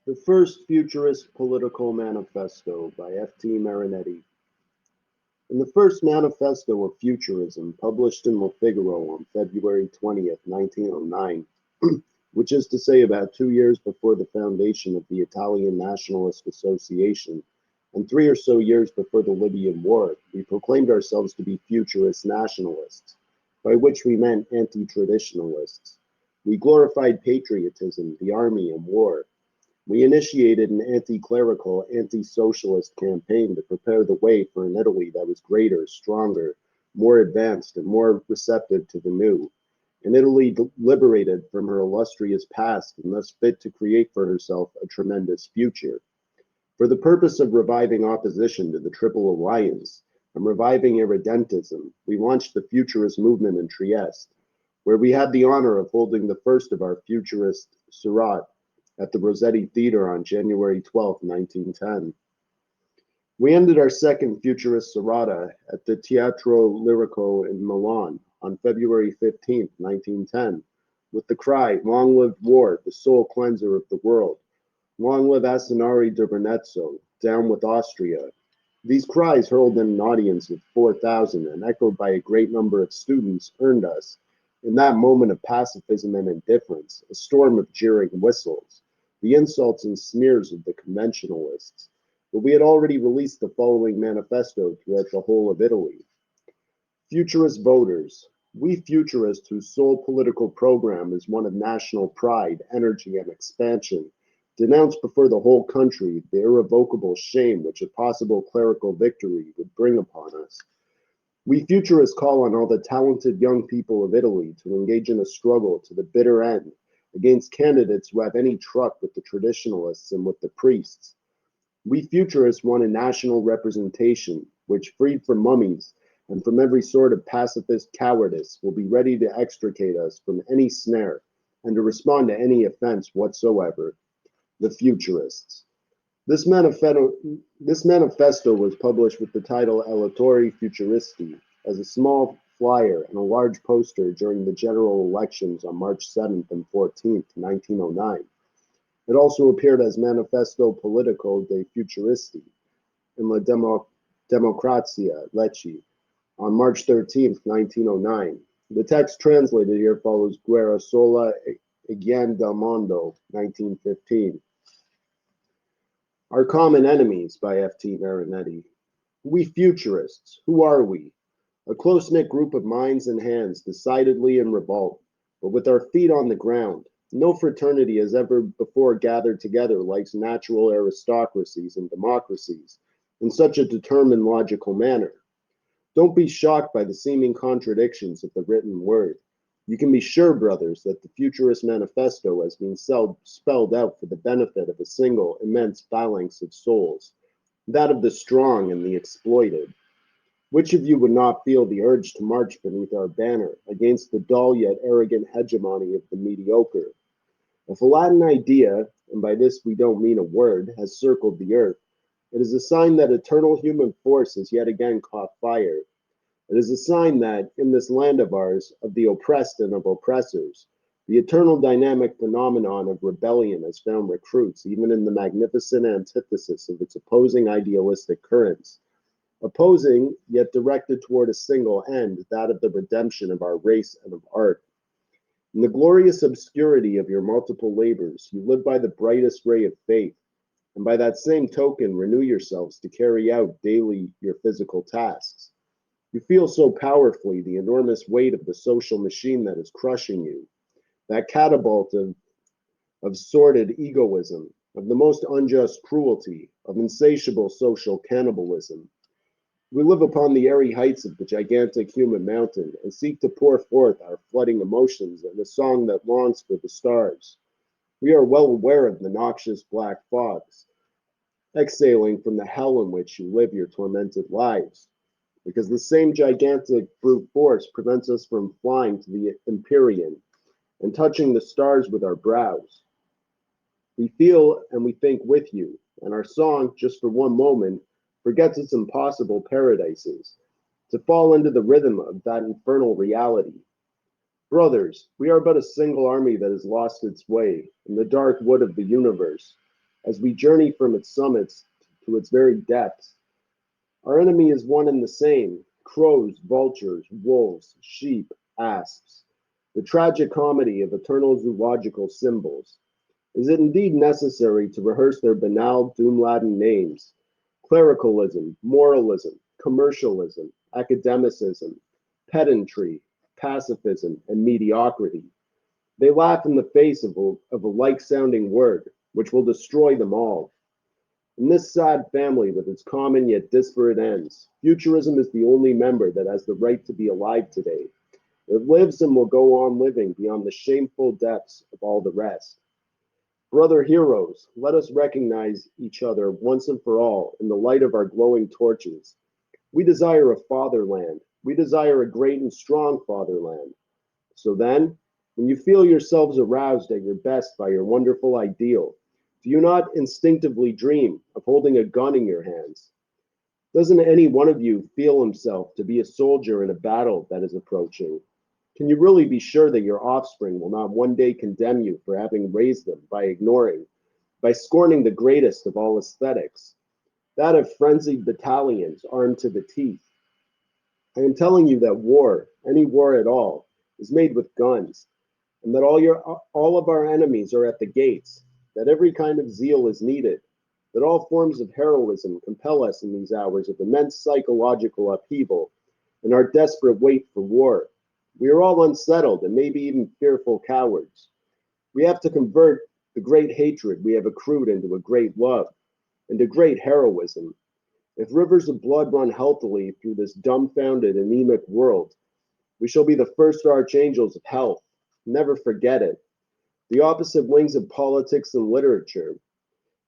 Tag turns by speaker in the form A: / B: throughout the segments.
A: The First Futurist Political Manifesto by F.T. Marinetti. In the first manifesto of futurism, published in Le Figaro on February 20th, 1909, which is to say about 2 years before the foundation of the Italian Nationalist Association, and 3 or so years before the Libyan War, we proclaimed ourselves to be futurist nationalists, by which we meant anti-traditionalists. We glorified patriotism, the army, and war. We initiated an anti-clerical, anti-socialist campaign to prepare the way for an Italy that was greater, stronger, more advanced, and more receptive to the new. An Italy liberated from her illustrious past and thus fit to create for herself a tremendous future. For the purpose of reviving opposition to the Triple Alliance and reviving irredentism, we launched the Futurist movement in Trieste, where we had the honor of holding the first of our Futurist Surat at the Rossetti Theatre on January 12, 1910. We ended our second Futurist Serata at the Teatro Lirico in Milan on February 15, 1910, with the cry, "Long live war, the sole cleanser of the world. Long live Asinari de Venezzo, down with Austria." These cries, hurled in an audience of 4,000 and echoed by a great number of students, earned us, in that moment of pacifism and indifference, a storm of jeering whistles, the insults and sneers of the conventionalists. But we had already released the following manifesto throughout the whole of Italy. Futurist voters, we futurists whose sole political program is one of national pride, energy, and expansion, denounce before the whole country the irrevocable shame which a possible clerical victory would bring upon us. We futurists call on all the talented young people of Italy to engage in a struggle to the bitter end against candidates who have any truck with the traditionalists and with the priests. We futurists want a national representation which, freed from mummies and from every sort of pacifist cowardice, will be ready to extricate us from any snare and to respond to any offense whatsoever. The Futurists. This manifesto was published with the title Elettori Futuristi as a small flyer and a large poster during the general elections on March 7th and 14th, 1909. It also appeared as Manifesto Politico dei Futuristi in La Democrazia, Lecce, on March 13th, 1909. The text translated here follows Guerra sola e Gian del Mondo, 1915. Our Common Enemies by F.T. Marinetti. We Futurists, who are we? A close-knit group of minds and hands decidedly in revolt, but with our feet on the ground. No fraternity has ever before gathered together like natural aristocracies and democracies in such a determined logical manner. Don't be shocked by the seeming contradictions of the written word. You can be sure, brothers, that the Futurist Manifesto has been spelled out for the benefit of a single immense phalanx of souls, that of the strong and the exploited. Which of you would not feel the urge to march beneath our banner against the dull yet arrogant hegemony of the mediocre? If a Latin idea, and by this we don't mean a word, has circled the earth, it is a sign that eternal human force has yet again caught fire. It is a sign that, in this land of ours, of the oppressed and of oppressors, the eternal dynamic phenomenon of rebellion has found recruits, even in the magnificent antithesis of its opposing idealistic currents. Opposing, yet directed toward a single end, that of the redemption of our race and of art. In the glorious obscurity of your multiple labors, you live by the brightest ray of faith, and by that same token renew yourselves to carry out daily your physical tasks. You feel so powerfully the enormous weight of the social machine that is crushing you, that catapult of sordid egoism, of the most unjust cruelty, of insatiable social cannibalism. We live upon the airy heights of the gigantic human mountain and seek to pour forth our flooding emotions in a song that longs for the stars. We are well aware of the noxious black fogs, exhaling from the hell in which you live your tormented lives, because the same gigantic brute force prevents us from flying to the Empyrean and touching the stars with our brows. We feel and we think with you, and our song, just for one moment, forgets its impossible paradises, to fall into the rhythm of that infernal reality. Brothers, we are but a single army that has lost its way in the dark wood of the universe, as we journey from its summits to its very depths. Our enemy is one and the same: crows, vultures, wolves, sheep, asps. The tragic comedy of eternal zoological symbols. Is it indeed necessary to rehearse their banal, doom-laden names? Clericalism, moralism, commercialism, academicism, pedantry, pacifism, and mediocrity. They laugh in the face of a like-sounding word, which will destroy them all. In this sad family with its common yet disparate ends, Futurism is the only member that has the right to be alive today. It lives and will go on living beyond the shameful depths of all the rest. Brother heroes, let us recognize each other once and for all in the light of our glowing torches. We desire a fatherland. We desire a great and strong fatherland. So then, when you feel yourselves aroused at your best by your wonderful ideal, do you not instinctively dream of holding a gun in your hands? Doesn't any one of you feel himself to be a soldier in a battle that is approaching? Can you really be sure that your offspring will not one day condemn you for having raised them by ignoring, by scorning the greatest of all aesthetics, that of frenzied battalions armed to the teeth? I am telling you that war, any war at all, is made with guns, and that all of our enemies are at the gates, that every kind of zeal is needed, that all forms of heroism compel us in these hours of immense psychological upheaval and our desperate wait for war. We are all unsettled and maybe even fearful cowards. We have to convert the great hatred we have accrued into a great love, into great heroism. If rivers of blood run healthily through this dumbfounded, anemic world, we shall be the first archangels of health. Never forget it. The opposite wings of politics and literature,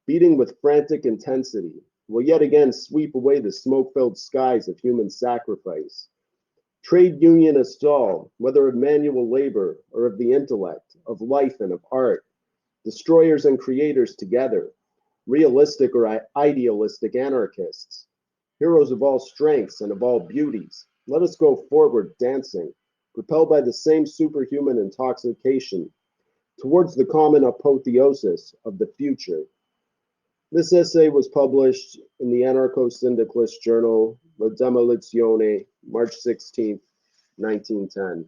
A: beating with frantic intensity, will yet again sweep away the smoke-filled skies of human sacrifice. Trade unionists all, whether of manual labor or of the intellect, of life and of art, destroyers and creators together, realistic or idealistic anarchists, heroes of all strengths and of all beauties, let us go forward dancing, propelled by the same superhuman intoxication, towards the common apotheosis of the future. This essay was published in the anarcho-syndicalist journal La Demolizione, March 16, 1910.